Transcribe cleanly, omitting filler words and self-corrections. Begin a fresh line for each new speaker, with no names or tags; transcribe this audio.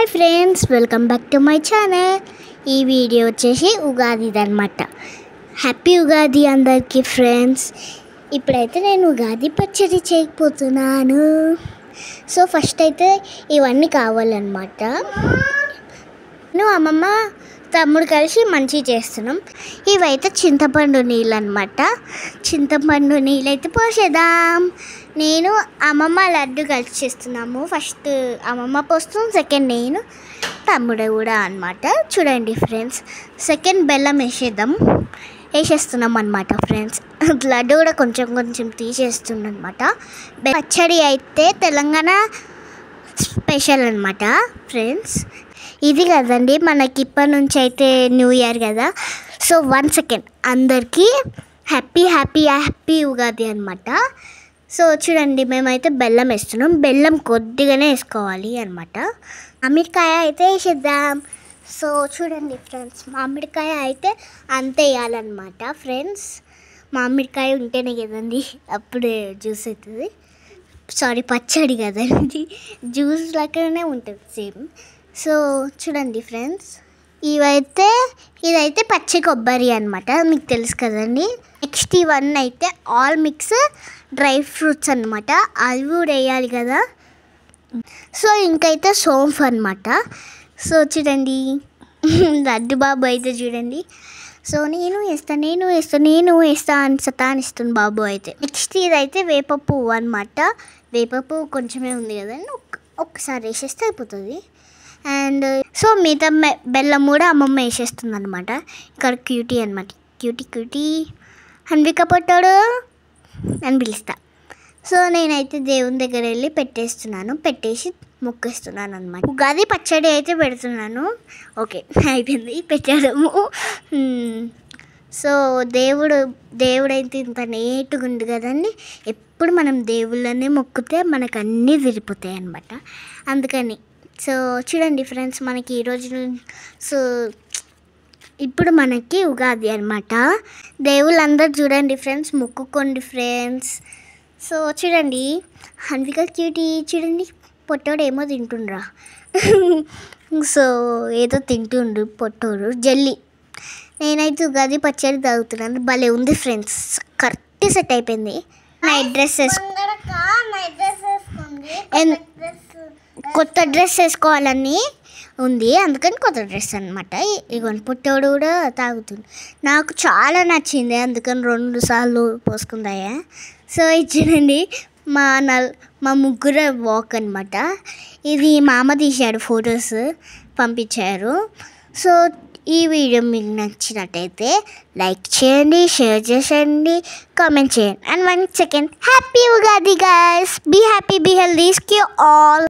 Hi friends, welcome back to my channel. ఈ video వచ్చేసి ఉగాదిది అనమాట. హ్యాపీ ఉగాది అందరికీ ఫ్రెండ్స్. ఇప్పుడైతే నేను ఉగాది పచ్చడి చేయకపోతున్నాను. సో ఫస్ట్ అయితే ఇవన్నీ కావాలన్నమాట. నేను అమ్మమ్మ తమ్ముడు కలిసి మంచిగా చేస్తున్నాం. ఇవైతే చింతపండు నీళ్ళు అనమాట. చింతపండు నీళ్ళు అయితే పోసేద్దాం. నేను అమ్మమ్మ లడ్డు కలిసి చేస్తున్నాము. ఫస్ట్ అమ్మమ్మ పోస్తుంది, సెకండ్ నేను, తమ్ముడు కూడా అనమాట. చూడండి ఫ్రెండ్స్, సెకండ్ బెల్లం వేసేస్తున్నాం అనమాట ఫ్రెండ్స్. లడ్డు కూడా కొంచెం కొంచెం తీసేస్తున్నాం అనమాట. పచ్చడి అయితే తెలంగాణ స్పెషల్ అనమాట ఫ్రెండ్స్. ఇది కదండి మనకి ఇప్పటి నుంచి అయితే న్యూ ఇయర్ కదా. సో 1 సెకండ్ అందరికీ హ్యాపీ హ్యాపీ హ్యాపీ ఉగాది అనమాట. సో చూడండి, మేమైతే బెల్లం వేస్తున్నాం. బెల్లం కొద్దిగానే వేసుకోవాలి అనమాట. మామిడికాయ అయితే వేసేద్దాం. సో చూడండి ఫ్రెండ్స్, మామిడికాయ అయితే అంతే వేయాలన్నమాట ఫ్రెండ్స్. మామిడికాయ ఉంటేనే కదండి అప్పుడే జ్యూస్ అవుతుంది. సారీ, పచ్చడి కదండి, జ్యూస్ లాగానే ఉంటుంది సేమ్. సో చూడండి ఫ్రెండ్స్, ఇదైతే పచ్చి కొబ్బరి అనమాట, మీకు తెలుసు కదండి. నెక్స్ట్ ఇవన్నీ అయితే ఆల్ మిక్స్ డ్రై ఫ్రూట్స్ అనమాట, అవి కూడా వేయాలి కదా. సో ఇంకైతే సోంఫ్ అనమాట. సో చూడండి, లడ్డు బాబు అయితే చూడండి. సో నేను వేస్తా అని సతానిస్తుంది బాబు అయితే. నెక్స్ట్ ఇదైతే వేప పువ్వు అనమాట. వేప పువ్వు కొంచెమే ఉంది కదండి, ఒక్కసారి వేసేస్తే అయిపోతుంది. అండ్ సో మిగతా బెల్లం కూడా అమ్మమ్మ వేసేస్తుంది అనమాట. ఇక్కడ క్యూటీ అనమాట, క్యూటీ హన్విక పొట్టాడు అని పిలుస్తా. సో నేనైతే దేవుని దగ్గర వెళ్ళి పెట్టేసి మొక్కేస్తున్నాను అనమాట. ఉగాది పచ్చడి అయితే పెడుతున్నాను. ఓకే, అయిపోయింది పెట్టడము. సో దేవుడైతే ఇంత నీట్గా ఉంది కదండి. ఎప్పుడు మనం దేవుళ్ళనే మొక్కితే మనకు అన్నీ విరిపోతాయి అనమాట. అందుకని సో చూడండి ఫ్రెండ్స్, మనకి ఈరోజు సో ఇప్పుడు మనకి ఉగాది అనమాట. దేవుళ్ళందరూ చూడండి ఫ్రెండ్స్, మొక్కుకోండి ఫ్రెండ్స్. సో చూడండి, హన్విక క్యూటీ చూడండి, పొట్టోడు ఏమో తింటుండ్రా. సో ఏదో తింటుండు పొట్టోడు, జల్లి. నేనైతే ఉగాది పచ్చడి తాగుతున్నాను. భలే ఉంది ఫ్రెండ్స్, కరెక్ట్ సెట్ అయిపోయింది. నైట్ డ్రెస్ కొత్త డ్రెస్ వేసుకోవాలని ఉంది, అందుకని కొత్త డ్రెస్ అనమాట. ఇగోండి పొట్టోడు కూడా తాగుతుంది. నాకు చాలా నచ్చింది, అందుకని 2 సార్లు పోసుకుందాయా. సో ఇచ్చిందండి మా ముగ్గురు వాక్ అనమాట. ఇది మా అమ్మ తీశాడు, ఫొటోస్ పంపించారు. సో ఈ వీడియో మీకు నచ్చినట్టయితే లైక్ చేయండి, షేర్ చేసేయండి, కామెంట్ చేయండి. And 1 second, happy Ugadi guys. Be happy, be healthy, స్క్యూ ఆల్.